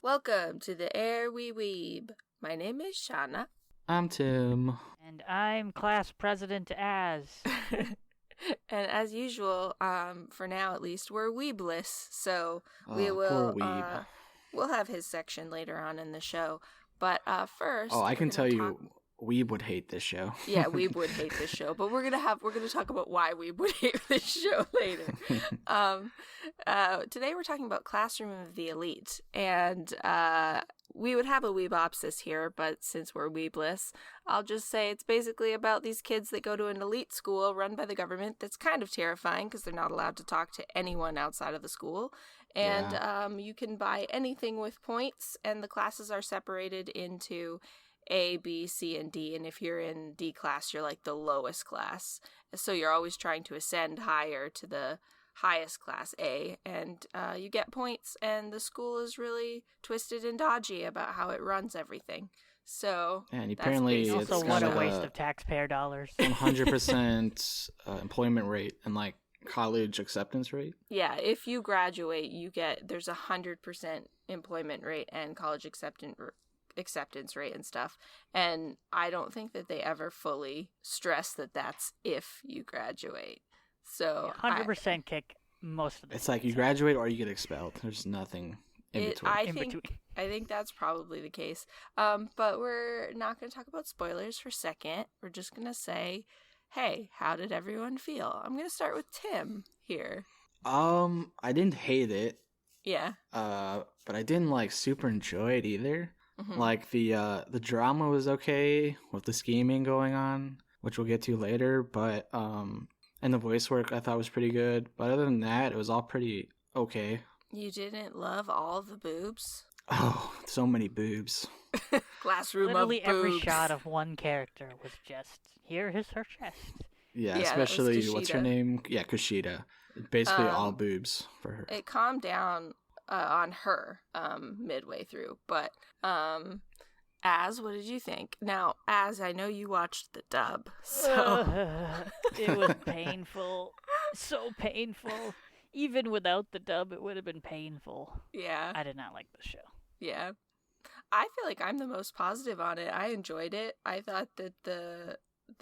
Welcome to the AIR We Weeb. My name is Shauna. I'm Tim. And I'm class president Az. And as usual, for now at least, we're weebless, so we Poor will Weeb. we'll have his section later on in the show. But first, Oh, I we're can gonna tell talk- you, Weeb would hate this show. Yeah, Weeb would hate this show, but we're gonna talk about why Weeb would hate this show later. Today we're talking about Classroom of the Elite, and we would have a Weebopsis here, but since we're Weebless, I'll just say it's basically about these kids that go to an elite school run by the government that's kind of terrifying because they're not allowed to talk to anyone outside of the school, and you can buy anything with points, and the classes are separated into A, B, C, and D, and if you're in D class, you're like the lowest class. So you're always trying to ascend higher to the highest class A, and you get points, and the school is really twisted and dodgy about how it runs everything. So, And that's apparently basically it's Also, got what a a waste of taxpayer dollars. 100% employment rate and like college acceptance rate. Yeah, if you graduate, there's 100% employment rate and college acceptance rate and stuff. And I don't think that they ever fully stress that that's if you graduate. So 100% kick most of the It's like you graduate or you get expelled. There's nothing in between. between. I think that's probably the case. But we're not going to talk about spoilers for a second. We're just going to say, hey, how did everyone feel? I'm going to start with Tim here. I didn't hate it. Yeah. But I didn't like super enjoy it either. Mhm. Like the drama was okay with the scheming going on, which we'll get to later, but and the voice work I thought was pretty good. But other than that, it was all pretty okay. You didn't love all the boobs? Oh, so many boobs. Classroom Literally of every boobs. shot of one character was just, here is her chest. Yeah, Yeah, that was especially what's her Kushida. name? Yeah, Kushida. Basically all boobs for her. It calmed down on her midway through, but Az, what did you think? Now, Az, I know you watched the dub, so It was painful. So painful. Even without the dub, it would have been painful. yeah. I did not like the show. Yeah. I feel like I'm the most positive on it. I enjoyed it. I thought that the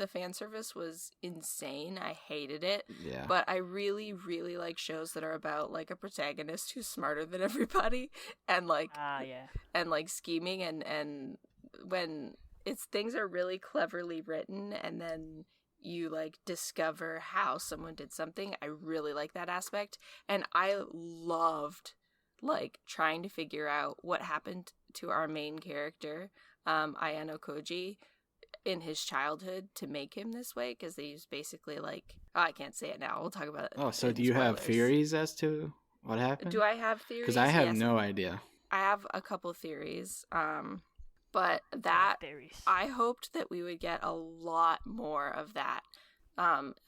fan service was insane. I hated it. Yeah. But I really, really like shows that are about like a protagonist who's smarter than everybody and like Yeah. and like scheming and when things are really cleverly written and then you like discover how someone did something. I really like that aspect. And I loved like trying to figure out what happened to our main character, Ayano Koji, in his childhood to make him this way, because they use basically like, I can't say it now. We'll talk about it. Oh, so in do you have spoilers. theories as to what happened? Do I have theories? Because I have Yes. no idea. I have a couple theories. But that Theories. I hoped that we would get a lot more of that.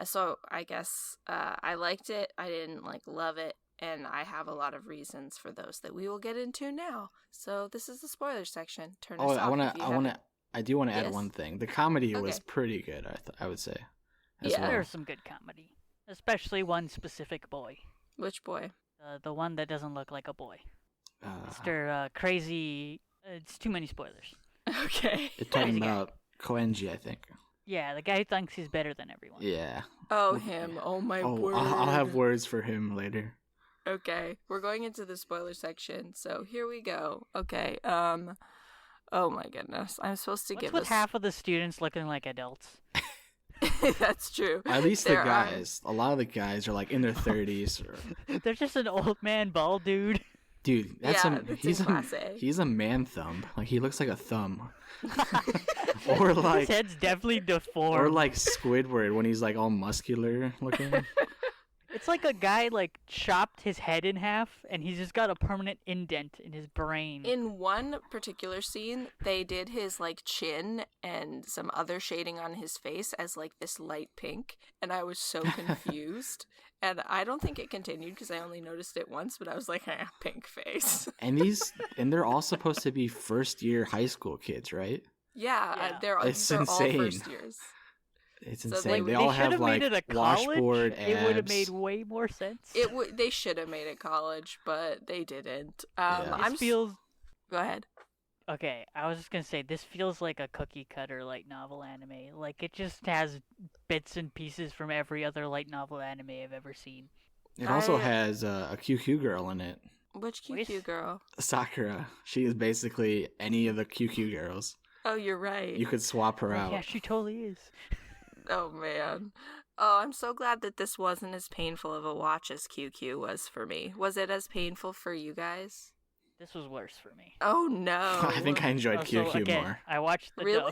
So I guess I liked it. I didn't like love it, and I have a lot of reasons for those that we will get into now. So this is the spoiler section. Turn us Oh, off. I do want to add Yes. one thing. The comedy was Okay. pretty good, I would say. As Yeah. well. There's some good comedy. Especially one specific boy. Which boy? The one that doesn't look like a boy. Uh, Mr. Crazy... it's too many spoilers. Okay. you're talking about Koenji, I think. Yeah, the guy who thinks he's better than everyone. Yeah. Oh, him. Oh, my Oh, word. I'll have words for him later. Okay, we're going into the spoiler section, so here we go. Okay, oh my goodness, I'm supposed to What's give with us... half of the students looking like adults? That's true. At least There the are- guys. A lot of the guys are like in their 30s. They're just an old man bald dude. Dude, that's Yeah, that's in Class A. he's a man thumb. Like he looks like a thumb. Or like His head's definitely deformed. or like Squidward when he's like all muscular looking. It's like a guy like chopped his head in half, and he's just got a permanent indent in his brain. In one particular scene, they did his like chin and some other shading on his face as like this light pink, and I was so confused. And I don't think it continued because I only noticed it once, but I was like, pink face. And they're all supposed to be first year high school kids, right? Yeah. Yeah. They're It's all insane. first years. It's So insane. they They all should have have made like it a college. washboard abs. It would have made way more sense. They should have made it college, but they didn't. Yeah. This feels Go ahead. okay. I was just gonna say this feels like a cookie cutter light novel anime. Like it just has bits and pieces from every other light novel anime I've ever seen. It also I- has a QQ girl in it. Which QQ Voice? girl? Sakura. She is basically any of the QQ girls. Oh, you're right. You could swap her out. Yeah, she totally is. Oh man. Oh, I'm so glad that this wasn't as painful of a watch as QQ was for me. Was it as painful for you guys? This was worse for me. Oh no. I think I enjoyed Also, QQ again, more. I watched the Really?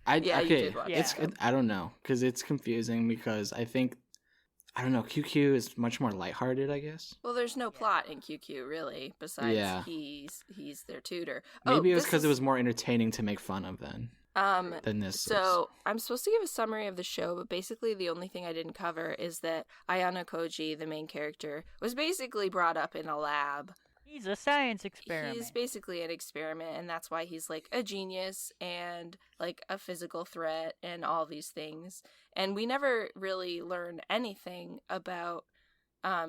dub. Yeah, you okay, did watch it's it. I don't know because it's confusing because I think I don't know QQ is much more lighthearted, I guess. Well, there's no plot in QQ really, besides Yeah. he's their tutor. Maybe it was this because it is- was more entertaining to make fun of than this. So I'm supposed to give a summary of the show, but basically the only thing I didn't cover is that Ayano Koji, the main character, was basically brought up in a lab. He's a science experiment. He's basically an experiment, and that's why he's like a genius and like a physical threat and all these things. And we never really learned anything about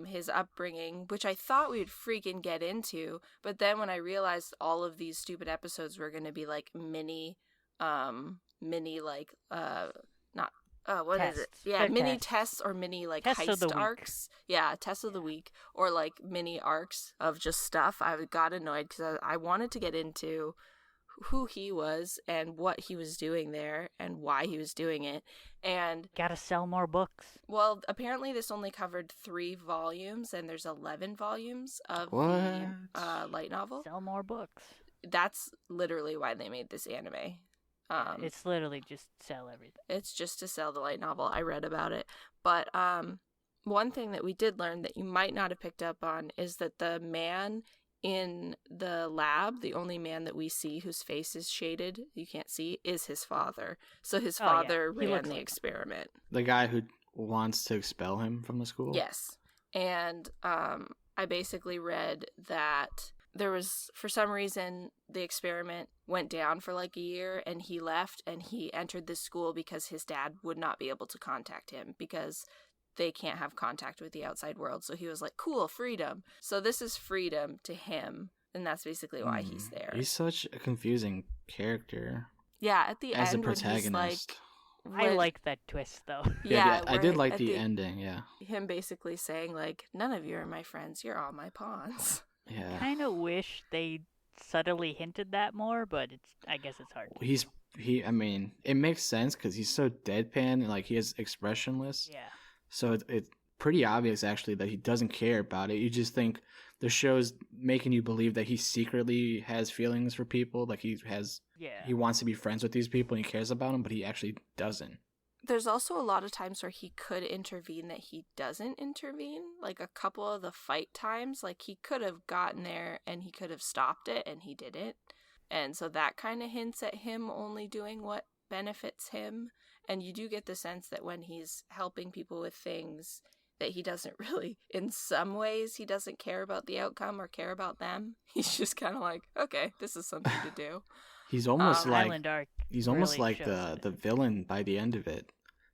his upbringing, which I thought we'd freaking get into. But then when I realized all of these stupid episodes were going to be like mini like not what is it? Tests. Yeah, They're mini tests. tests or mini like Tests of the heist week. arcs. Yeah, tests of the week or like mini arcs of just stuff. I got annoyed because I wanted to get into who he was and what he was doing there and why he was doing it. And Gotta sell more books. well, apparently this only covered 3 volumes, and there's 11 volumes of the What? light novel. Sell more books. That's literally why they made this anime. It's literally just sell everything. It's just to sell the light novel. I read about it. But one thing that we did learn that you might not have picked up on is that the man in the lab, the only man that we see whose face is shaded, you can't see, is his father. So his Oh, yeah. father He ran looks the like him. experiment. The guy who wants to expel him from the school. Yes. And I basically read that there was, for some reason, the experiment went down for like a year and he left and he entered this school because his dad would not be able to contact him because they can't have contact with the outside world. So he was like, cool, freedom. So this is freedom to him. And that's basically why he's there. He's such a confusing character Yeah, at the as a end when he's protagonist. like... I when- like that twist though. Yeah, I where did like at the ending. Yeah, him basically saying like, none of you are my friends, you're all my pawns. yeah. Kind of wish they subtly hinted that more, but I guess it's hard. I mean, it makes sense because he's so deadpan and like he is expressionless. Yeah. So it's pretty obvious actually that he doesn't care about it. You just think the show's making you believe that he secretly has feelings for people, like he Yeah. wants to be friends with these people and he cares about them, but he actually doesn't. There's also a lot of times where he could intervene that he doesn't intervene. Like a couple of the fight times, like he could have gotten there and he could have stopped it and he didn't. And so that kind of hints at him only doing what benefits him. And you do get the sense that when he's helping people with things that he doesn't really, in some ways, he doesn't care about the outcome or care about them. He's just kind of like, okay, this is something to do. He's almost like Island Arc. he's almost really like shows the it. villain by the end of it,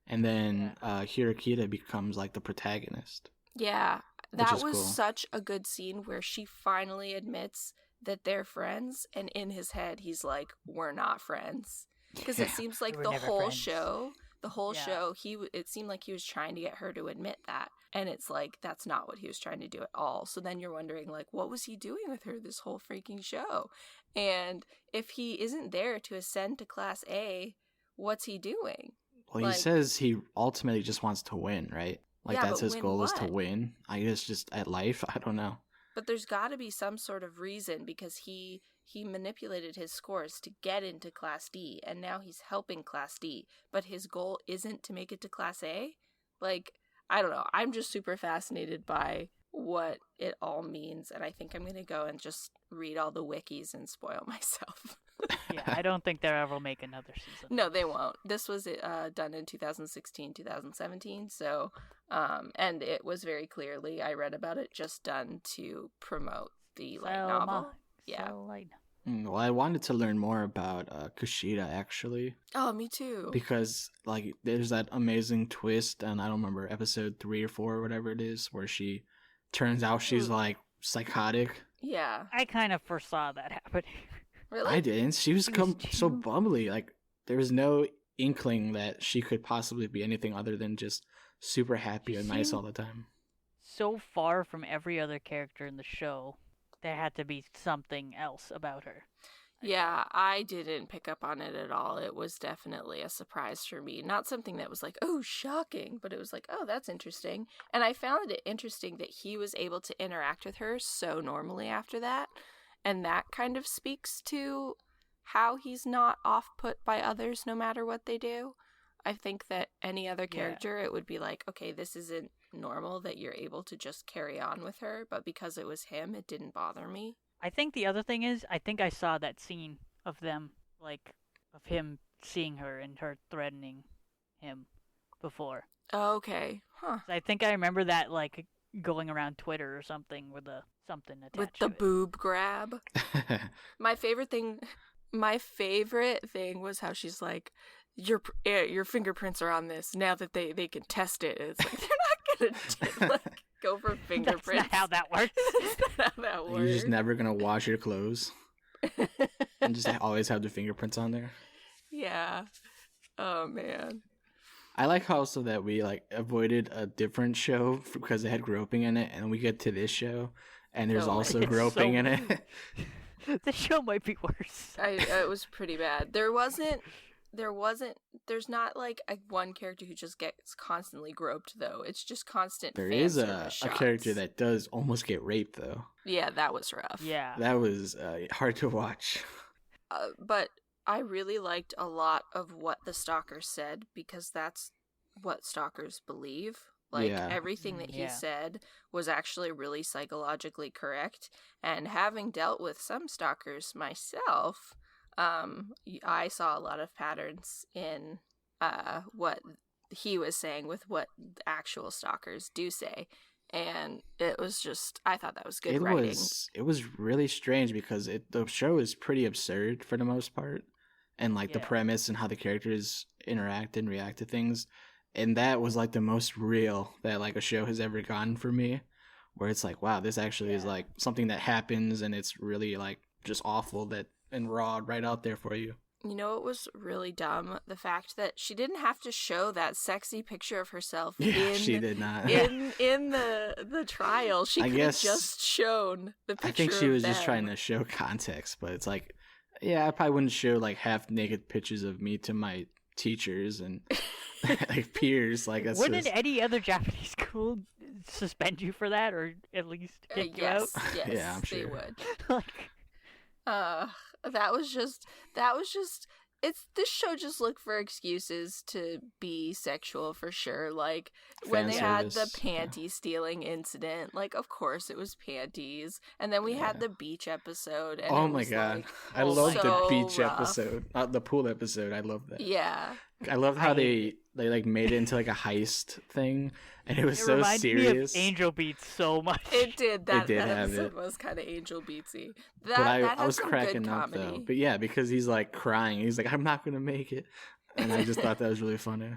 and then Hirokita becomes like the protagonist. Yeah, Which that is was cool. such a good scene where she finally admits that they're friends, and in his head, he's like, we're not friends. Because it Yeah. seems like We're the never whole friends. show, Yeah. it seemed like he was trying to get her to admit that. And it's like, that's not what he was trying to do at all. So then you're wondering, like, what was he doing with her this whole freaking show? And if he isn't there to ascend to Class A, what's he doing? Well, Like- he says he ultimately just wants to win, right? Like Yeah, that's but his win goal is to what? win. I guess just at life. I don't know. But there's got to be some sort of reason because he manipulated his scores to get into Class D, and now he's helping Class D. But his goal isn't to make it to Class A? Like, I don't know. I'm just super fascinated by what it all means, and I think I'm going to go and just read all the wikis and spoil myself. Yeah, I don't think they'll ever make another season. No, they won't. This was done in 2016, 2017, so, and it was very clearly, I read about it, just done to promote the light Sell novel. my- Yeah. sell light. Well, I wanted to learn more about Kushida actually, Oh, me too. because like there's that amazing twist, and I don't remember episode 3 or 4 or whatever it is, where she turns out she's like psychotic. Yeah. I kind of foresaw that happening. Really? I didn't. She was so too- bubbly. Like there was no inkling that she could possibly be anything other than just super happy She and nice seemed- all the time. So far from every other character in the show, there had to be something else about her. Yeah, I didn't pick up on it at all. It was definitely a surprise for me. Not something that was like, oh, shocking, but it was like, oh, that's interesting. And I found it interesting that he was able to interact with her so normally after that. And that kind of speaks to how he's not off put by others no matter what they do. I think that any other character, it would be like, okay, this isn't normal that you're able to just carry on with her. But because it was him, it didn't bother me. I think the other thing is, I think I saw that scene of them, like, of him seeing her and her threatening him before. Okay. Huh. I think I remember that, like, going around Twitter or something with something attached With to the it. boob grab. My favorite thing was how she's like, your fingerprints are on this now that they can test it. And it's like, they're not gonna like go for fingerprints. That's not how that works. That's not how that works. You're just never gonna wash your clothes and just always have the fingerprints on there. Yeah. Oh man. I like also that we like avoided a different show because it had groping in it, and we get to this show and there's Oh, also it's groping so in it. The show might be worse. It was pretty bad. There's not like one character who just gets constantly groped though. It's just constant. There fan is service a character shots. that does almost get raped though. Yeah, that was rough. Yeah. That was hard to watch. But I really liked a lot of what the stalker said because that's what stalkers believe. Like Yeah. everything that he Yeah. said was actually really psychologically correct. And having dealt with some stalkers myself, I saw a lot of patterns in what he was saying with what actual stalkers do say. And it was just, I thought that was good writing. It was really strange because the show is pretty absurd for the most part, and like the Yeah. premise and how the characters interact and react to things, and that was like the most real that like a show has ever gotten for me, where it's like, wow, this actually is Yeah. like something that happens, and it's really like just awful that and raw right out there for you. You know what was really dumb? The fact that she didn't have to show that sexy picture of herself Yeah, she did not. in the trial. She I could have guess- just shown the picture. I think she was of just trying them. to show context, but it's like, yeah, I probably wouldn't show like half naked pictures of me to my teachers and like peers. Like that's Wouldn't just, any other Japanese school suspend you for that, or at least kick you out? Yes, yes, Yeah, I'm they sure. would. Like, That was just it's this show just looked for excuses to be sexual for sure. Like when Fan they had the service, yeah. panty stealing incident, like of course it was panties. And then we had Yeah. the beach episode and oh it my was, god, like, I love the so beach rough. episode, the pool episode. I love that. Yeah. I love how I- they like made it into like a heist thing, and it was it so reminded serious. me of Angel Beats so much. It did. That did that have episode it. was kind of Angel Beatsy. But That I had was some cracking good up though. comedy. But yeah, because he's like crying. He's like, I'm not gonna make it, and I just thought that was really funny.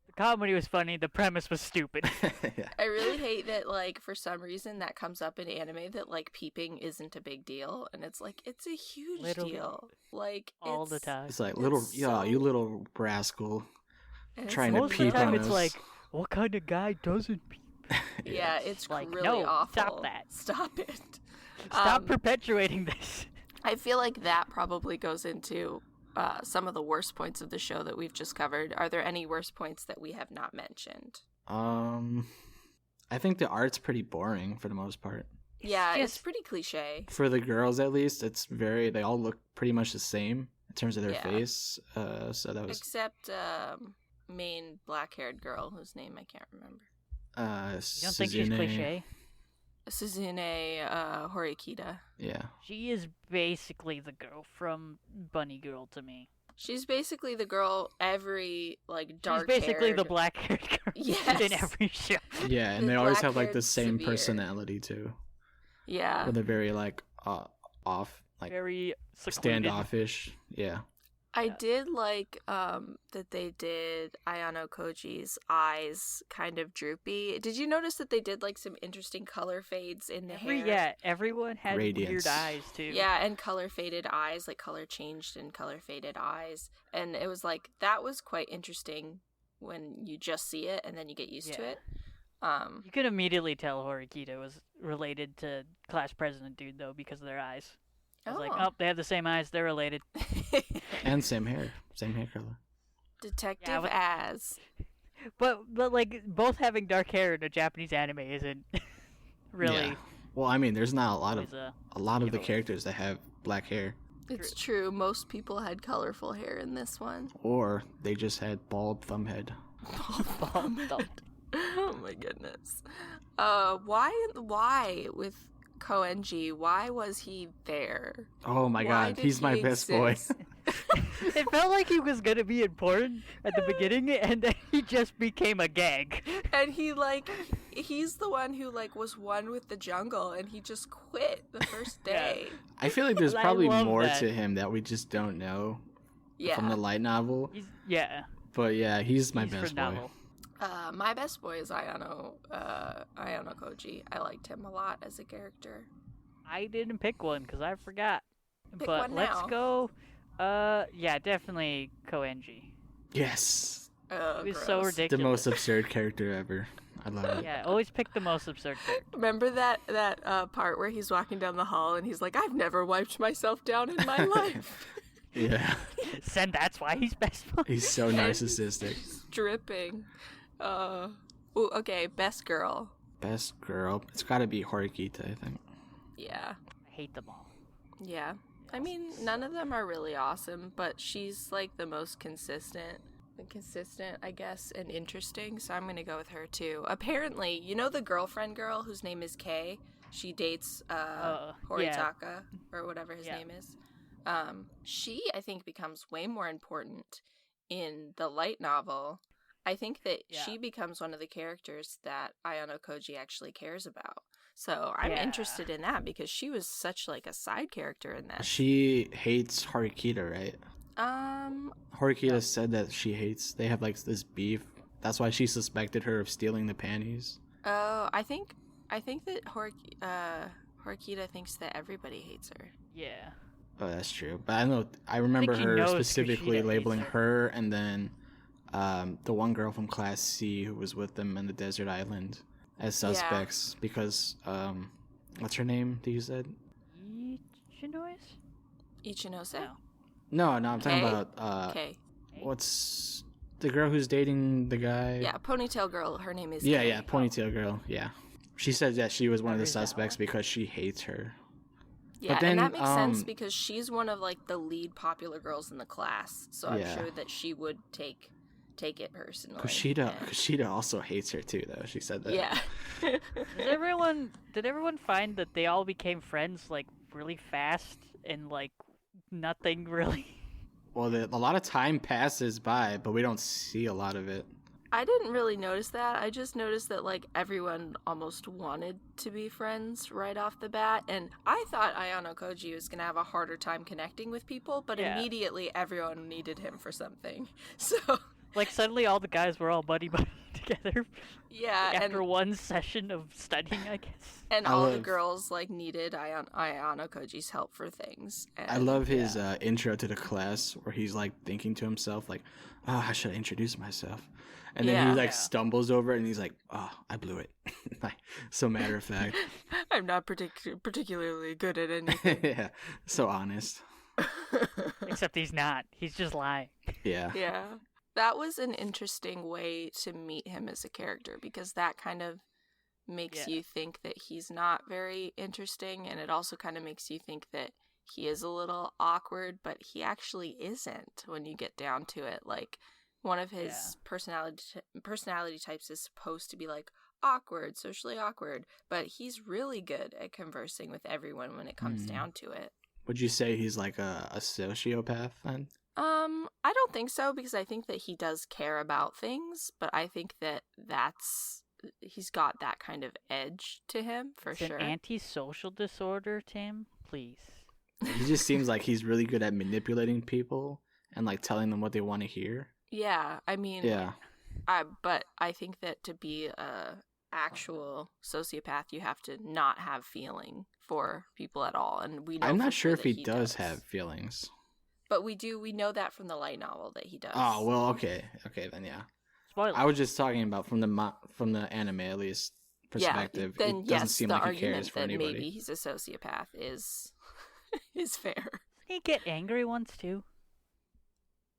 The comedy was funny. The premise was stupid. Yeah. I really hate that, like, for some reason that comes up in anime that, like, peeping isn't a big deal. And it's like, it's a huge Literally. deal. Like, All the it's- time. It's like little, It's yeah, so- you little rascal. and it's trying to Most of peep the time on it's us. like, what kind of guy doesn't peep? Yeah, it's Like, really no, awful. stop that. Stop it. Stop Um, perpetuating this. I feel like that probably goes into some of the worst points of the show that we've just covered. Are there any worst points that we have not mentioned? I think the art's pretty boring for the most part. Yeah, it's just- pretty cliche. For the girls, at least, they all look pretty much the same in terms of their Yeah. face. So that was Except main black-haired girl whose name I can't remember. You don't think she's cliche? Suzune Horikita. Yeah. She is basically the girl from Bunny Girl to me. She's basically the girl every like dark. She's basically the black-haired girl Yes. in every show. Yeah, and The they always have like black-haired the same severe. personality too. Yeah. Where they're very like off like very secluded. standoffish. Yeah. I did like that they did Ayano Koji's eyes kind of droopy. Did you notice that they did like some interesting color fades in the hair? Yeah, everyone had Radiance. weird eyes too. Yeah, and color faded eyes, like color changed and color faded eyes. And it was like, that was quite interesting when you just see it and then you get used to it. You could immediately tell Horikita was related to class president dude though because of their eyes. I was like, oh, they have the same eyes, they're related. And same hair color. Detective Az. But like both having dark hair in a Japanese anime isn't really. Yeah. Well, I mean, there's not a lot of the hero. characters that have black hair, It's true. Most people had colorful hair in this one. or they just had bald thumb head. Bald thumb. Oh my goodness. Why with Koenji? Why was he there? Oh my Why god, did he's my he best boy. exist? It felt like he was gonna be important at the beginning, and then he just became a gag. And he's the one who like was one with the jungle, and he just quit the first day. I feel like there's I probably love more that. to him that we just don't know Yeah. from the light novel. But yeah, he's my best boy. novel. My best boy is Ayano Koji. I liked him a lot as a character. I didn't pick one because I forgot. Pick But one let's now. go. Yeah, definitely Koenji. Yes, Oh, He was gross. so ridiculous. the most absurd character ever. I love it. Yeah, always pick the most absurd character. Remember that part where he's walking down the hall and he's like, "I've never wiped myself down in my life." Yeah, And that's why he's best friend. he's so And narcissistic. he's dripping. Ooh, okay, best girl. Best girl, it's got to be Horikita, I think. Yeah. I hate them all. Yeah. I mean, none of them are really awesome, but she's like the most consistent, I guess, and interesting, so I'm going to go with her too. Apparently, you know the girlfriend girl whose name is Kay? She dates Horitaka, or whatever his name is. She, I think, becomes way more important in the light novel. I think that she becomes one of the characters that Ayano Koji actually cares about. So I'm interested in that because she was such like a side character in this. She hates Horikita, right? Horikita said that they have like this beef. That's why she suspected her of stealing the panties. Oh, I think that Horikita thinks that everybody hates her. Yeah. Oh, that's true. But I remember he her knows specifically Kushida labeling hates her and then the one girl from Class C who was with them in the desert island as suspects because what's her name that you said? Ichinose? No, I'm talking Kay? about Kay. what's the girl who's dating the guy? Yeah, ponytail girl. Her name is Yeah, Kay. yeah, ponytail girl. Yeah, she said that she was one of the Is that suspects because she hates her. Yeah, But then, and that makes sense because she's one of like the lead popular girls in the class, so I'm sure that she would take it personally. Kushida also hates her too, though. She said that. Yeah. Did everyone find that they all became friends like really fast and like nothing really? Well, a lot of time passes by, but we don't see a lot of it. I didn't really notice that. I just noticed that like everyone almost wanted to be friends right off the bat, and I thought Ayano Koji was gonna have a harder time connecting with people, but immediately everyone needed him for something. So Like suddenly all the guys were all buddy together. yeah, After one session of studying, I guess. and all the girls like needed Ayano Koji's help for things. And, I love his intro to the class where he's like thinking to himself like, "Oh, how should I introduce myself?" And then he like stumbles over it and he's like, "Oh, I blew it." Like, so matter of fact. I'm not particularly good at anything. Yeah, so honest. Except he's not. He's just lying. Yeah. Yeah. That was an interesting way to meet him as a character because that kind of makes you think that he's not very interesting, and it also kind of makes you think that he is a little awkward, but he actually isn't when you get down to it. Like, one of his personality types is supposed to be like awkward, socially awkward, but he's really good at conversing with everyone when it comes down to it. Would you say he's like a sociopath then? I don't think so because I think that he does care about things, but I think that he's got that kind of edge to him for It's sure. an antisocial disorder, Tim. Please. He just seems like he's really good at manipulating people and like telling them what they want to hear. Yeah, I mean, Yeah. but I think that to be a actual sociopath, you have to not have feeling for people at all, and we know. I'm for not sure if that he does have feelings. But we know that from the light novel that he does. Oh well, okay, then yeah. Spoilers. I was just talking about from the anime at least perspective. Yeah, then it doesn't yes, seem the like he argument cares for that anybody. maybe he's a sociopath is fair. Did he get angry once too?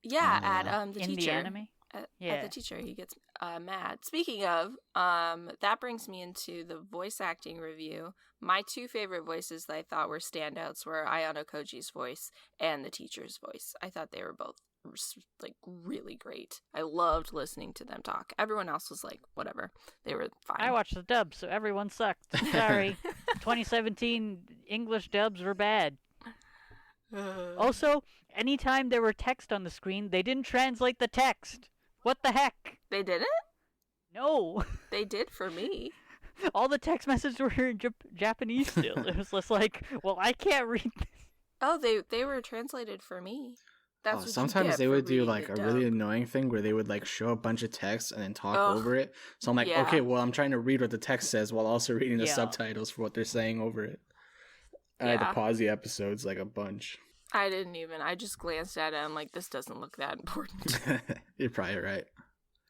Yeah, at the in teacher. the anime? At the teacher, he gets mad. Speaking of, that brings me into the voice acting review. My two favorite voices that I thought were standouts were Ayano Koji's voice and the teacher's voice. I thought they were both like really great. I loved listening to them talk. Everyone else was like, whatever. They were fine. I watched the dub, so everyone sucked. Sorry. 2017 English dubs were bad. Also, anytime there were text on the screen, they didn't translate the text. What the heck? They didn't? No. They did for me. All the text messages were in Japanese still. It was just like, well, I can't read this. Oh, they were translated for me. That's what you sometimes get they for would do reading like the a dub. really annoying thing where they would like show a bunch of text and then talk over it. So I'm like, yeah. okay, well, I'm trying to read what the text says while also reading the Yeah. subtitles for what they're saying over it. I had to pause the episodes like a bunch. I didn't even. I just glanced at it. I'm like, this doesn't look that important. You're probably right.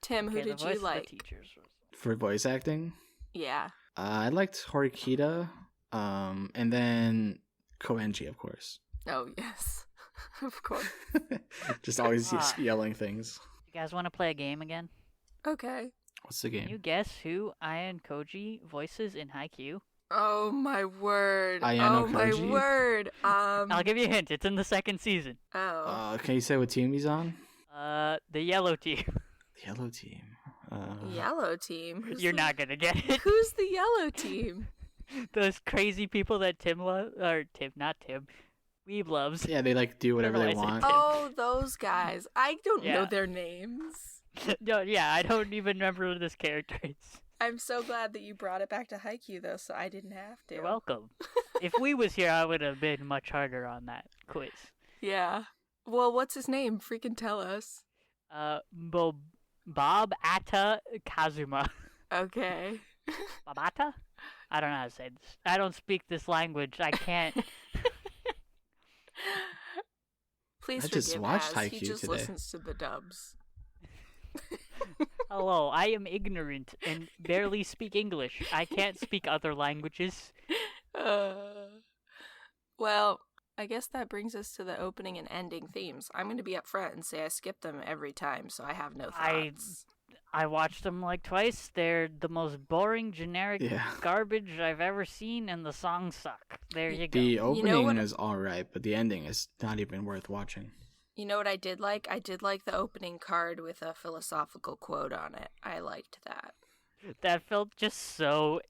Tim, who Okay, the did voice you of the like? teachers was- For voice acting, Yeah. I liked Horikita, and then Koenji, of course. Oh, yes. Of course. Just always Ah. yelling things. You guys want to play a game again? Okay. What's the Can you game? guess who Ian Koji voices in Haikyuu? Oh, my word. Ayano oh, my Koji? word. I'll give you a hint. It's in the second season. Oh. Can you say what team he's on? The yellow team. The yellow team. Yellow team. You're not gonna get it. Who's the yellow team? Those crazy people that Tim loves, or Tim, not Tim, Weeb loves. Yeah, they like do whatever they Otherwise, want. Oh, those guys. I don't know Yeah. their names. No, yeah, I don't even remember who this character is. I'm so glad that you brought it back to Haikyuu, though, so I didn't have to. You're welcome. If we was here, I would have been much harder on that quiz. Yeah. Well, what's his name? Freaking tell us. Bob Atta Kazuma. Okay. Babata? I don't know how to say this. I don't speak this language. I can't. Please I forgive just watched Az. He Haikyuu just today. listens to the dubs. Hello, I am ignorant and barely speak English. I can't speak other languages. Well, I guess that brings us to the opening and ending themes. I'm going to be upfront and say I skip them every time, so I have no thoughts. I watched them like twice. They're the most boring, generic Yeah. garbage I've ever seen, and the songs suck. There you go. The opening what- is alright, but the ending is not even worth watching. You know what I did like? I did like the opening card with a philosophical quote on it. I liked that. That felt just so,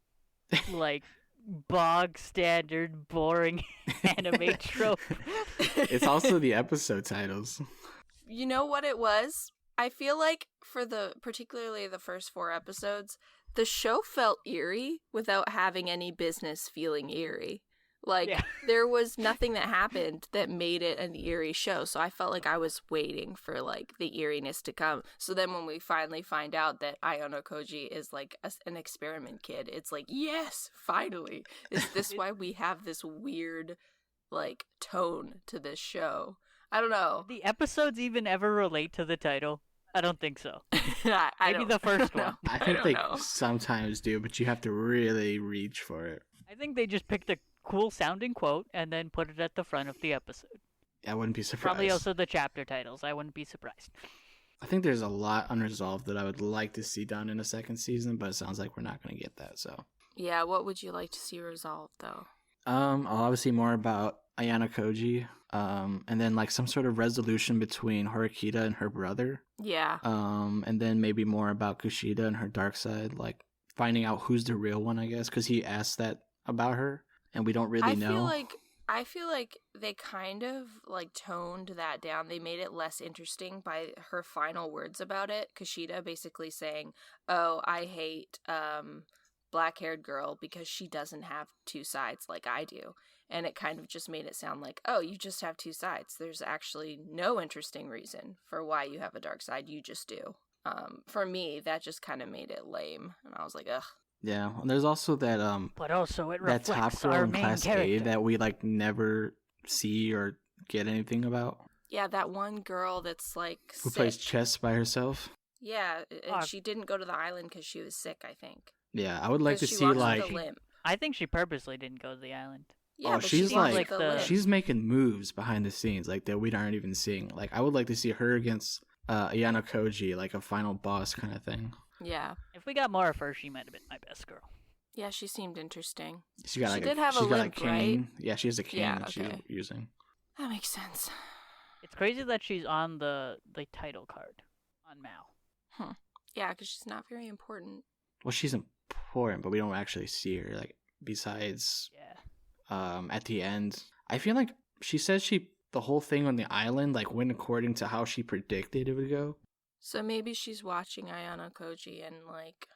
like, bog standard, boring anime trope. It's also the episode titles. You know what it was? I feel like for particularly the first 4 episodes, the show felt eerie without having any business feeling eerie. Like, Yeah. there was nothing that happened that made it an eerie show, so I felt like I was waiting for, like, the eeriness to come. So then when we finally find out that Ayano Koji is, like, an experiment kid, it's like, yes, finally! Is this why we have this weird, like, tone to this show? I don't know. The episodes even ever relate to the title? I don't think so. I Maybe don't- the first I don't one. know. I think don't they know. sometimes do, but you have to really reach for it. I think they just picked a cool sounding quote and then put it at the front of the episode. I wouldn't be surprised. Probably also the chapter titles. I wouldn't be surprised. I think there's a lot unresolved that I would like to see done in a second season, but it sounds like we're not going to get that. So, Yeah, what would you like to see resolved, though? obviously more about Ayana Koji, and then like some sort of resolution between Horikita and her brother, Yeah. and then maybe more about Kushida and her dark side, like finding out who's the real one, I guess, because he asked that about her, and we don't really know. I feel like they kind of like toned that down. They made it less interesting by her final words about it. Kushida basically saying, "Oh, I hate blah black-haired girl because she doesn't have two sides like I do. And it kind of just made it sound like, oh, you just have two sides. There's actually no interesting reason for why you have a dark side. You just do. For me, that just kind of made it lame. And I was like, ugh. Yeah, and there's also that But also it that top reflects girl our in main Class character. A that we like never see or get anything about. Yeah, that one girl that's like Who sick. plays chess by herself. Yeah, and Oh. she didn't go to the island because she was sick, I think. Yeah, I would like to 'Cause she see walks like with a limp. I think she purposely didn't go to the island. Yeah, oh, but she's she walks like with a limp. she's making moves behind the scenes like that we aren't even seeing. Like I would like to see her against Ayano Koji, like a final boss kind of thing. Yeah. If we got more of her, she might have been my best girl. Yeah, she seemed interesting. She got She like did have a she's got limp, a cane. right? Yeah, she has a cane Yeah, that she's okay. using. That makes sense. It's crazy that she's on the title card on Mao. Yeah, because she's not very important. Well, she's important, but we don't actually see her. Like besides, Yeah. at the end, I feel like she says the whole thing on the island like went according to how she predicted it would go. So maybe she's watching Ayano Koji and, like,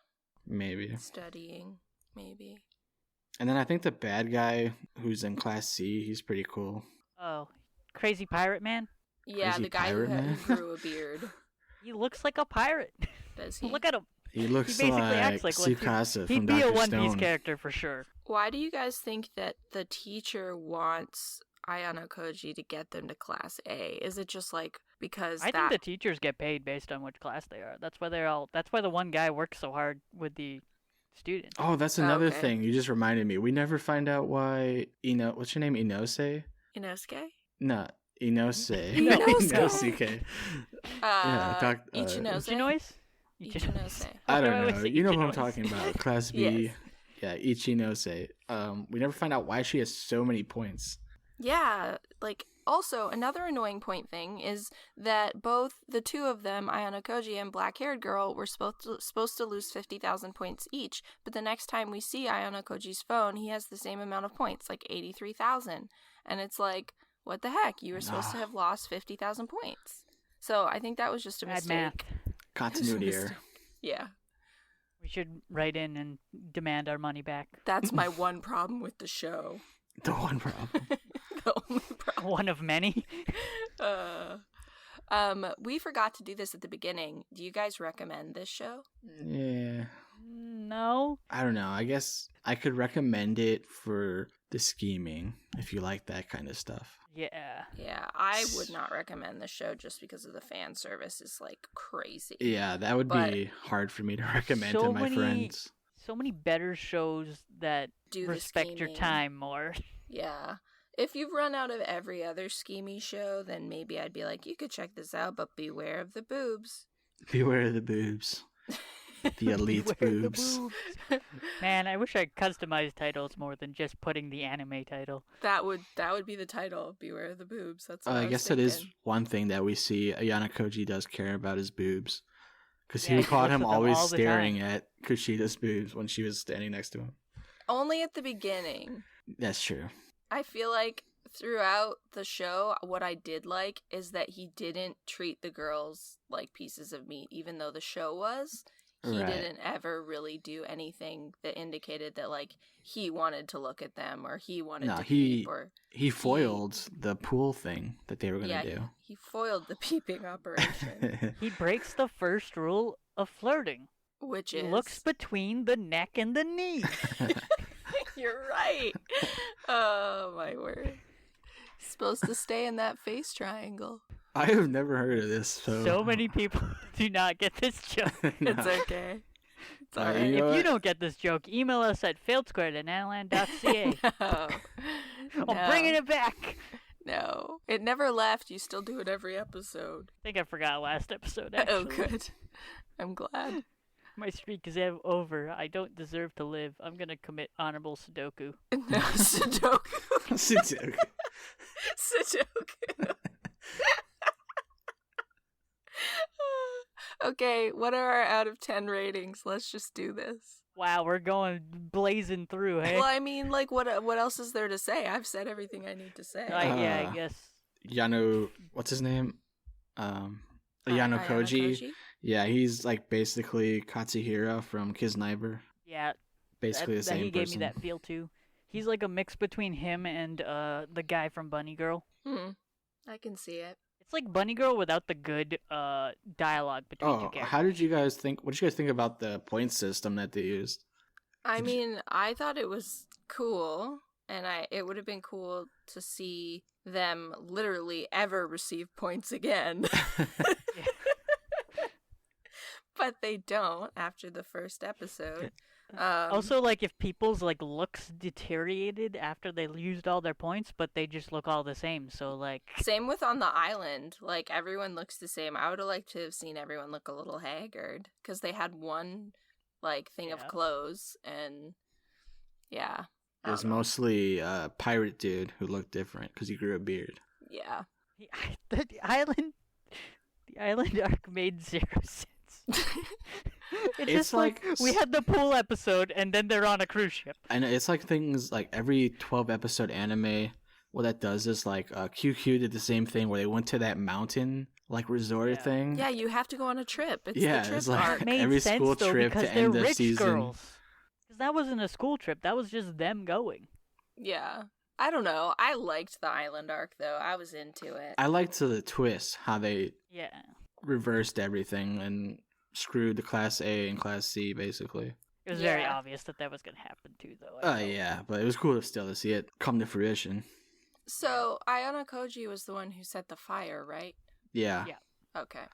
Maybe. studying. Maybe. And then I think the bad guy who's in Class C, he's pretty cool. Oh, crazy pirate man? Yeah, Crazy the guy who, pirate man? who grew a beard. He looks like a pirate. Does he? Look at him. He looks basically like acts like one. Tsukasa He'd from be Dr. a One Stone. Piece character for sure. Why do you guys think that the teacher wants Ayano Koji to get them to Class A? Is it just like because I think the teachers get paid based on which class they are. That's why That's why the one guy works so hard with the students. Oh, that's another Okay. thing. You just reminded me. We never find out why what's your name? Inose? Inosuke? No, Inose. Inosuke. Inosuke. Ichinose? Ichinoise? Ichinose. I Why do I don't always know. say You know who I'm Ichinose? talking about. Class B. Yes. Yeah, Ichinose. We never find out why she has so many points. Yeah, like, also, another annoying point thing is that both the two of them, Ayano Koji and Black Haired Girl, were supposed to lose 50,000 points each, but the next time we see Ayano Koji's phone, he has the same amount of points, like 83,000. And it's like, what the heck? You were supposed to have lost 50,000 points. So I think that was just a Bad mistake. math. Continuity Just a error. mistake. Yeah. We should write in and demand our money back. That's my one problem with the show. The one problem. The only problem. One of many. We forgot to do this at the beginning. Do you guys recommend this show? Yeah. No. I don't know. I guess I could recommend it for the scheming if you like that kind of stuff. Yeah. Yeah, I would not recommend this show just because of the fan service is like crazy. Yeah, that would But- be hard for me to recommend So to my many- friends. So many better shows that Do the respect your scheming. time more. Yeah. If you've run out of every other schemy show, then maybe I'd be like, you could check this out, but beware of the boobs. Beware of the boobs. The elite Beware the boobs. Man, I wish I customized titles more than just putting the anime title. That would be the title. Beware of the boobs. That's what I was guess that is thinking. one thing that we see. Ayana Koji does care about his boobs. Because Yeah, he he caught looks him at them always all the staring time. at Kushida's boobs when she was standing next to him. Only at the beginning. That's true. I feel like throughout the show, what I did like is that he didn't treat the girls like pieces of meat, even though the show was. He Right. didn't ever really do anything that indicated that, like, he wanted to look at them or he wanted No, to he- peep or He foiled the pool thing that they were going yeah, to do. he foiled the peeping operation, He breaks the first rule of flirting. which He is looks between the neck and the knee. You're right. Oh my word! He's supposed to stay in that face triangle. I have never heard of this. So many people do not get this joke. No. It's okay. It's Uh, alright. you know If you what? don't get this joke, email us at failedsquared@nanaland.ca. No. I'm bringing it back. No, it never left. You still do it every episode. I think I forgot last episode, Oh, actually. good. I'm glad. My streak is over. I don't deserve to live. I'm gonna commit honorable Sudoku. No, Sudoku. Sudoku. Sudoku. Okay, what are our out of 10 ratings? Let's just do this. Wow, we're going blazing through, hey? Well, I mean, like, what else is there to say? I've said everything I need to say. Yeah, Uh, I guess. Yano, what's his name? Yano Ayano Koji. Yeah, he's like basically Katsuhira from Kiznaiver. Yeah, basically the same he person. gave me that feel too. He's like a mix between him and the guy from Bunny Girl. I can see it. It's like Bunny Girl without the good dialogue between two characters. How did you guys think? What did you guys think about the point system that they used? I mean, I thought it was cool, and it would have been cool to see them literally ever receive points again. But they don't after the first episode. Also, like, if people's like looks deteriorated after they used all their points, but they just look all the same, so like... Same with on the island. Like, everyone looks the same. I would have liked to have seen everyone look a little haggard, because they had one, like, thing of clothes, and yeah. It was mostly a pirate dude who looked different, because he grew a beard. Yeah. The island arc made zero sense. It's just like we had the pool episode and then they're on a cruise ship. And it's like things like every 12 episode anime, what that does is like QQ did the same thing where they went to that mountain like resort thing. Yeah, you have to go on a trip. It's the trip it's like arc. every school trip to end the season. Because that wasn't a school trip, that was just them going. Yeah. I don't know. I liked the island arc though. I was into it. I liked the twist, how they reversed everything and screwed the Class A and Class C, basically. It was very obvious that was going to happen, too, though. But it was cool still to see it come to fruition. So, Ayano Koji was the one who set the fire, right? Yeah. Okay.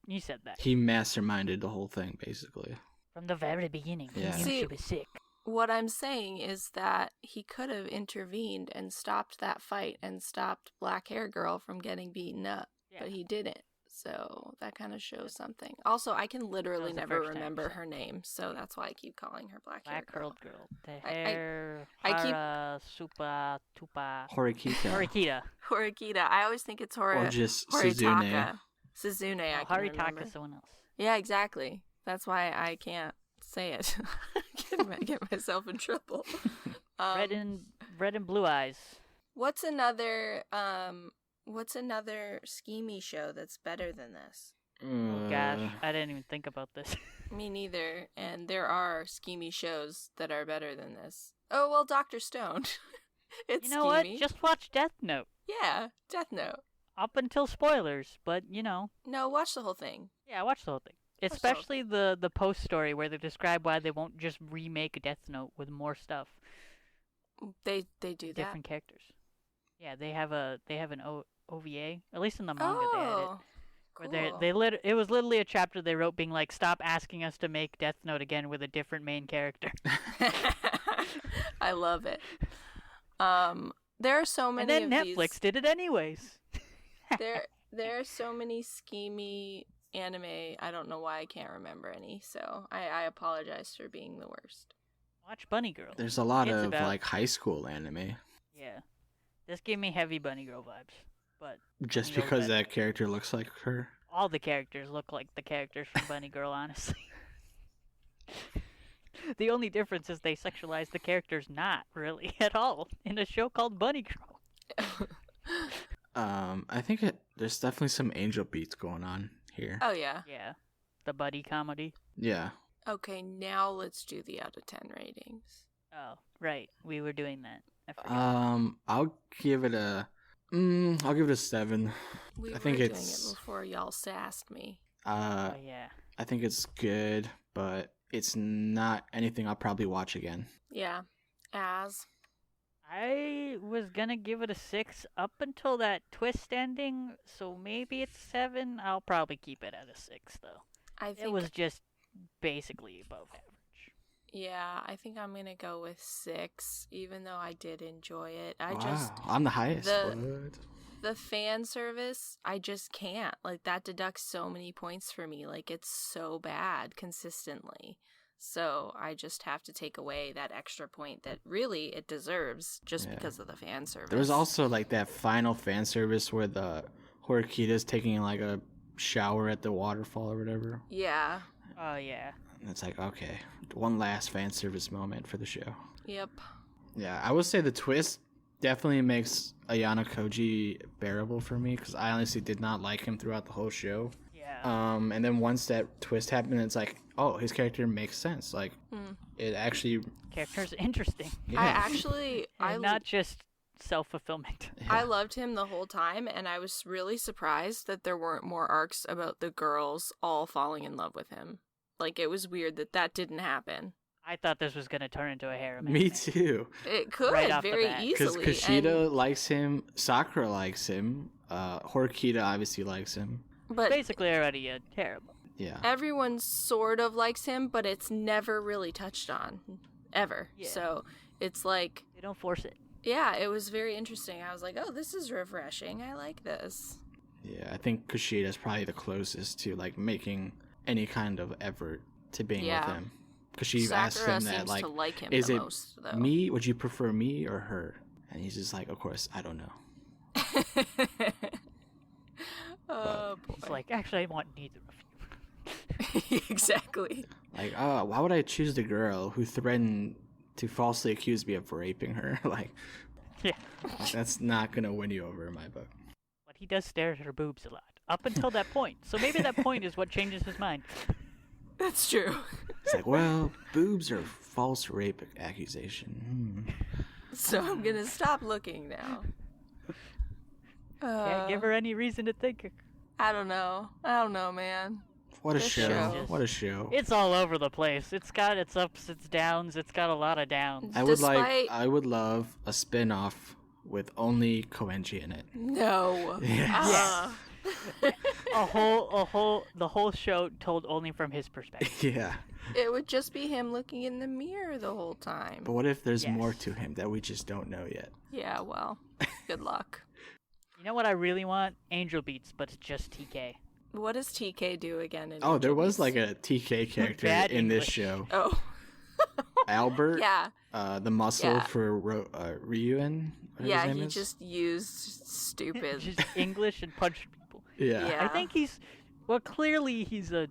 You said that. He masterminded the whole thing, basically. From the very beginning. Yeah. He knew she was sick. What I'm saying is that he could have intervened and stopped that fight and stopped Black Hair Girl from getting beaten up, but he didn't. So that kind of shows something. Also, I can literally never remember her name, so that's why I keep calling her Black Hair Girl. Black Girl. The hair, Hara, Supa, Tupa. Horikita. Horikita. I always think it's Or just Horitaka. Suzune, I can remember. Haritaka's someone else. Yeah, exactly. That's why I can't say it. Get myself in trouble. Red and Blue Eyes. What's another schemy show that's better than this? Oh gosh, I didn't even think about this. Me neither. And there are schemy shows that are better than this. Oh well, Dr. Stone. It's you know schemy. what? Just watch Death Note. Yeah, Death Note. Up until spoilers, but you know. No, watch the whole thing. Yeah, watch the whole thing. Especially the post story where they describe why they won't just remake Death Note with more stuff. They do that. Different characters. Yeah, they have an OVA. At least in the manga they had it. Cool. Where it was literally a chapter they wrote being like, stop asking us to make Death Note again with a different main character. I love it. There are so many. And then Netflix did it anyways. there are so many schemy anime. I don't know why I can't remember any. So I apologize for being the worst. Watch Bunny Girl. There's a lot of like high school anime. Yeah, this gave me heavy Bunny Girl vibes. But just because that character looks like her. All the characters look like the characters from Bunny Girl, honestly. The only difference is they sexualize the characters not really at all in a show called Bunny Girl. I think there's definitely some angel beats going on here. Oh yeah. Yeah. The buddy comedy. Yeah. Okay, now let's do the out of 10 ratings. Oh, right. We were doing that. I forgot. I'll give it a 7. I think doing it before y'all sassed me. Oh yeah. I think it's good, but it's not anything I'll probably watch again. Yeah. I was gonna give it a 6 up until that twist ending, so maybe it's 7. I'll probably keep it at a 6 though. I think it was just basically above average. Yeah, I think I'm gonna go with 6, even though I did enjoy it. I'm the highest. The fan service, I just can't. Like, that deducts so many points for me. Like, it's so bad consistently. So I just have to take away that extra point that really it deserves just because of the fan service. There was also like that final fan service where the Horikita's taking like a shower at the waterfall or whatever. Yeah. Oh yeah. And it's like, okay, one last fan service moment for the show. Yep. Yeah, I would say the twist definitely makes Ayano Koji bearable for me because I honestly did not like him throughout the whole show. Yeah. And then once that twist happened, it's like, oh, his character makes sense. Like, it actually Character's interesting. yeah. And not just self-fulfillment. Yeah. I loved him the whole time, and I was really surprised that there weren't more arcs about the girls all falling in love with him. Like, it was weird that didn't happen. I thought this was going to turn into a harem. Me anime. too. It could Right off the very bat. Because easily. Kushida likes him, Sakura likes him, Horikita obviously likes him. But Basically already a harem. Yeah. everyone sort of likes him, but it's never really touched on. Ever. Yeah. So it's like, They don't force it. yeah, it was very interesting. I was like, oh, this is refreshing. I like this. Yeah, I think Kushida's probably the closest to like making any kind of effort to being Yeah. with him. Because she Sakura asked him seems that, like, to like him is the it most, though. me? Would you prefer me or her? And he's just like, of course, I don't know. Oh, boy. It's like, actually, I want neither of you. Exactly. Like, oh, why would I choose the girl who threatened to falsely accuse me of raping her? Like, Yeah. that's not gonna win you over in my book. But he does stare at her boobs a lot. Up until that point. So maybe that point is what changes his mind. That's true. It's like, well, boobs are false rape accusation. So I'm gonna stop looking now. Can't give her any reason to think. I don't know, man. What a This show! show. What a show! It's all over the place. It's got its ups, its downs. It's got a lot of downs. I would Despite- I would love a spin-off with only Koenji in it. No. Yes. The whole show told only from his perspective. Yeah. It would just be him looking in the mirror the whole time. But what if there's Yes. more to him that we just don't know yet? Yeah, well, good luck. You know what I really want? Angel Beats, but it's just TK. What does TK do again? In Oh, there Angel was Beats? like a TK character Bad in this English. show. Oh, Albert, yeah. the muscle Yeah. for Ryuen. whatever Yeah, his name he is. just used stupid. Just English and punched people. Yeah. Yeah. I think clearly he's a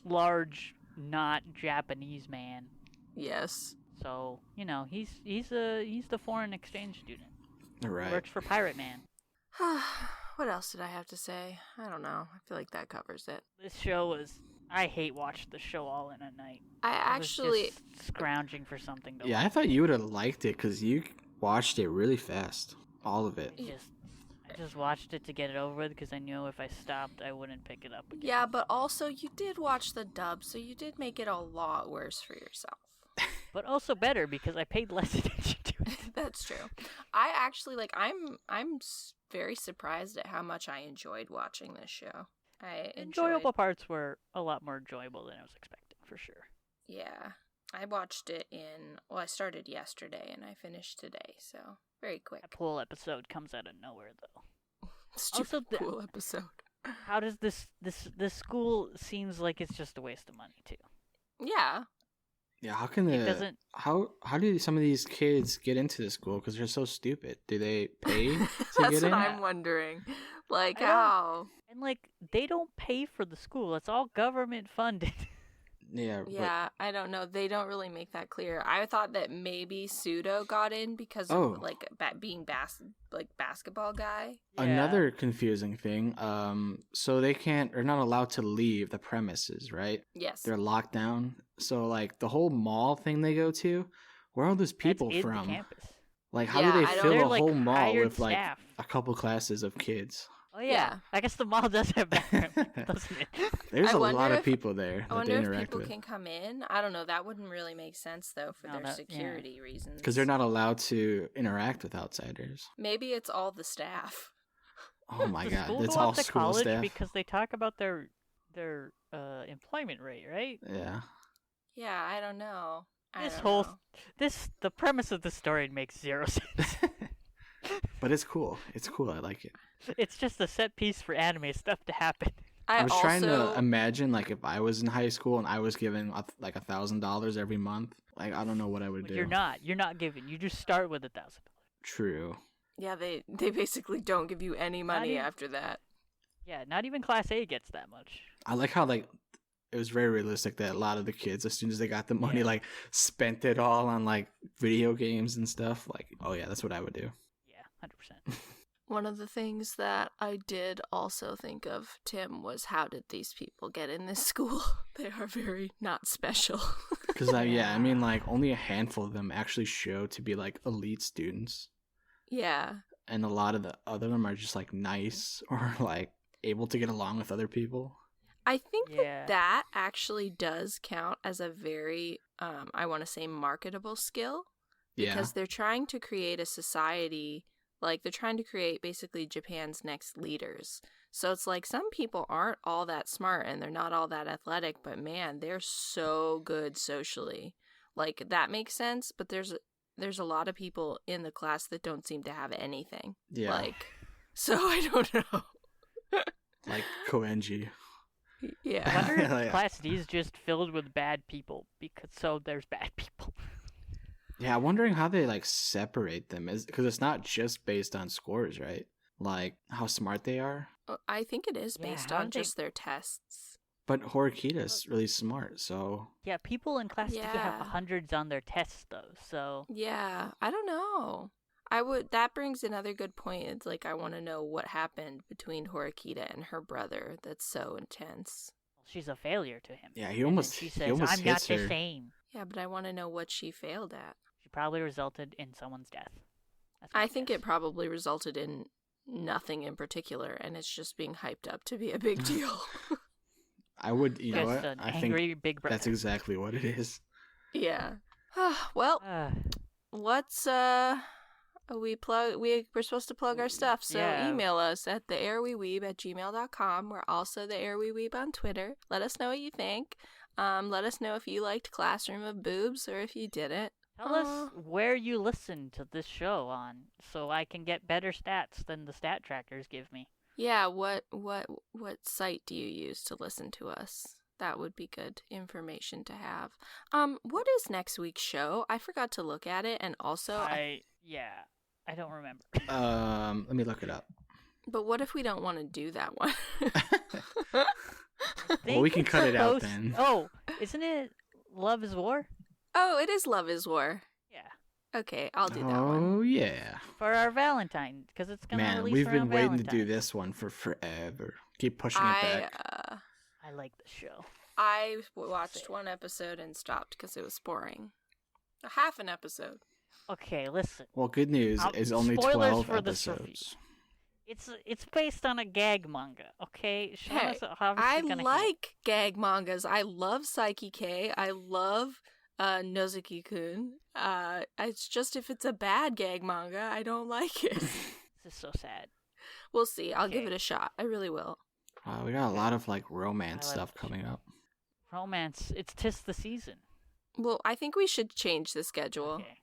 large, not Japanese man. Yes. So, he's the foreign exchange student. Right. Works for Pirate Man. What else did I have to say? I don't know. I feel like that covers it. This show was... I hate watched the show all in a night. I I was actually, just scrounging for something to Yeah, I watch. thought you would have liked it because you watched it really fast. All of it. I just watched it to get it over with because I knew if I stopped, I wouldn't pick it up again. yeah, but also you did watch the dub, so you did make it a lot worse for yourself. But also better because I paid less attention to it. That's true. I actually very surprised at how much I enjoyed watching this show. I Enjoyable parts were a lot more enjoyable than I was expecting, for sure. Yeah, I watched it I started yesterday and I finished today, so very quick. That pool episode comes out of nowhere, though. Stupid Also, cool episode. How does this school seems like it's just a waste of money too? Yeah. Yeah, how can It doesn't. how do some of these kids get into the school? Because they're so stupid. Do they pay to That's get what in? I'm wondering. Like, I don't- how? And they don't pay for the school. It's all government funded. Yeah, Yeah, I don't know. They don't really make that clear. I thought that maybe Pseudo got in because Oh. of being basketball guy. but another confusing thing. So they're not allowed to leave the premises, right? Yes. They're locked down. So like the whole mall thing they go to, where are all those people That's in from? the campus. Like, how Yeah, do they I don't- fill They're a whole mall hired with like staff. a couple classes of kids? Oh yeah. Yeah. I guess the mall does have background, doesn't it? There's I a wonder lot of if- people there I that they wonder if interact people with. can come in. I don't know. That wouldn't really make sense though for No, their yeah. security reasons. Because they're not allowed to interact with outsiders. Maybe it's all the staff. Oh my Does god, school it's go all up to school college staff. because they talk about their employment rate, right? Yeah. Yeah, I don't know. The premise of the story makes zero sense. But it's cool. It's cool. I like it. It's just a set piece for anime stuff to happen. I was trying to imagine like if I was in high school and I was given like $1,000 every month. Like I don't know what I would But do. you're not given. You just start with $1,000. True. Yeah, they basically don't give you any money even- after that. Yeah, not even Class A gets that much. I like how like it was very realistic that a lot of the kids, as soon as they got the money, Yeah. like spent it all on like video games and stuff. Like, oh yeah, that's what I would do. Yeah, 100%. One of the things that I did also think of, Tim, was how did these people get in this school? They are very not special. Because I mean, like only a handful of them actually show to be like elite students, Yeah. and a lot of the other them are just like nice or like able to get along with other people. I think Yeah. that actually does count as a very, I want to say, marketable skill. Yeah, Because they're trying to create a society, like they're trying to create basically Japan's next leaders. So it's like some people aren't all that smart and they're not all that athletic, but man, they're so good socially. Like that makes sense, but there's a lot of people in the class that don't seem to have anything. yeah, Like, so I don't know. like Koenji. I Yeah. wonder if Like- Class D is just filled with bad people, because so there's bad people. Yeah, I'm wondering how they like separate them, is because it's not just based on scores, right? Like how smart they are. I think it is Yeah, based how on did they- just their tests. But Horikita's really smart, so Yeah, people in Class D have Yeah. hundreds on their tests, though, so... Yeah, I don't know. That brings another good point. It's like, I want to know what happened between Horikita and her brother that's so intense. She's a failure to him. yeah, And he then almost she he says, almost I'm not hits the her. same. Yeah, but I want to know what she failed at. She probably resulted in someone's death. That's my I think guess. it probably resulted in nothing in particular, and it's just being hyped up to be a big deal. I would, you know Just what? an I think angry big brother. that's exactly what it is. Yeah. Well, what's we're supposed to plug our stuff, so Yeah. email us at theairweweeb@gmail.com. We're also the Air We Weeb on Twitter. Let us know what you think. Let us know if you liked Classroom of Boobs or if you didn't. Tell us where you listen to this show on, so I can get better stats than the stat trackers give me. Yeah, what site do you use to listen to us? That would be good information to have. What is next week's show? I forgot to look at it, and also I don't remember. Let me look it up. but what if we don't want to do that one? Well, we think can it's cut it out supposed- then. Oh, isn't it Love is War? Oh, it is Love is War. Yeah. Okay, I'll do that one. Oh yeah, For our Valentine, because it's gonna man, release we've been around waiting to do Valentine's. this one for forever. Keep pushing it back. I like the show. I watched one episode and stopped because it was boring. Half an episode. Okay, listen. Well, good news is only spoilers 12 for this review. episodes. It's based on a gag manga. Okay, Hey, Shauna's obviously I gonna hate like gag mangas. I love Psyche K. I love Nozuki-kun. It's just if it's a bad gag manga, I don't like it. it. This is so sad. We'll see. I'll give Okay. it a shot. I really will. We got a lot of like romance I like stuff this coming up. Romance. It's 'tis the season. Well, I think we should change the schedule. Okay.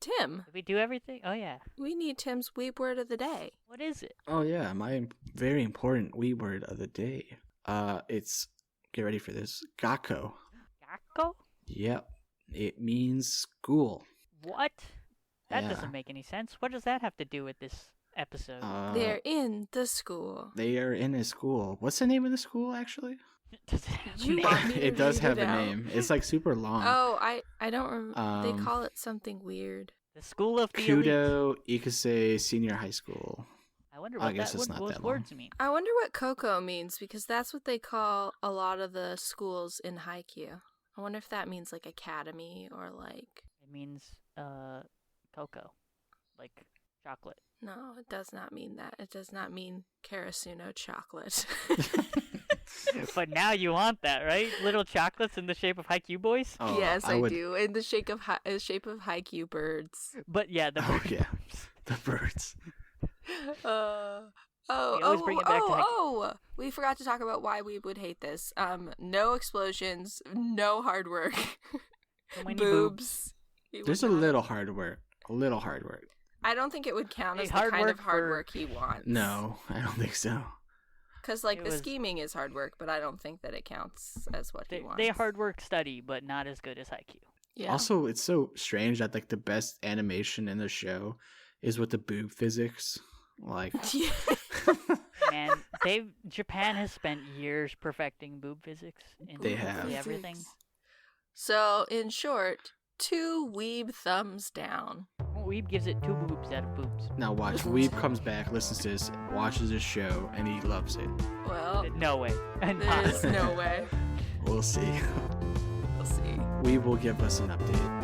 Tim, Did we do everything? Oh yeah. we need Tim's weeb word of the day. What is it? Oh yeah, my very important wee word of the day. It's, get ready for this, gakko. Gakko? Yep, it means school. What? That Yeah. doesn't make any sense. What does that have to do with this episode? They're in the school. They are in a school. What's the name of the school actually? Does it have a You name? want me to It does read have it a out? name. It's like super long. Oh, I don't remember. They Um, call it something weird. The School of the Elite. Kudo Ikase Senior High School. I wonder I what guess that it's what not those that long. words mean. I wonder what Coco means because that's what they call a lot of the schools in Haikyuu. I wonder if that means like academy or like. It means cocoa, like chocolate. No, it does not mean that. It does not mean Karasuno chocolate. But now you want that, right? Little chocolates in the shape of Haikyuu boys. Oh, yes, I would... do. In the shape of Haikyuu birds. But yeah, the Oh yeah, the birds. They always bring it back to Haikyuu. We forgot to talk about why we would hate this. No explosions, no hard work, So many boobs. We There's would a not- little hard work. A little hard work. I don't think it would count Hey, as the hard kind work of hard for- work he wants. No, I don't think so. Because, like, It the was- scheming is hard work, but I don't think that it counts as what he wants. They hard work study, but not as good as Haikyuu. Yeah. Also, it's so strange that like the best animation in the show is with the boob physics. Like, Yeah. Man, Japan has spent years perfecting boob physics in They literally have. everything. So, in short, 2 weeb thumbs down. Weeb gives it 2 boobs out of boobs. now watch. Weeb comes back, listens to this, watches this show, and he loves it. Well, No way. there's no way. We'll see. We'll see. we will give us an update.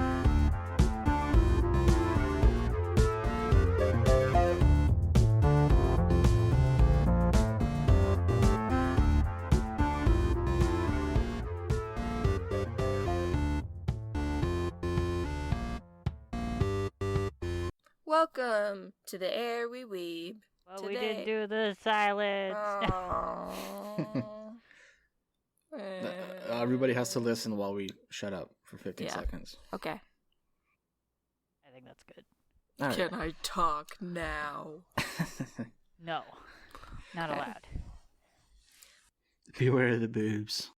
Welcome to the AIR We Weeb. Well, Today. we didn't do the silence. Everybody has to listen while we shut up for 15 seconds. Okay. I think that's good. All right. Can I talk now? No, not allowed. Beware of the boobs.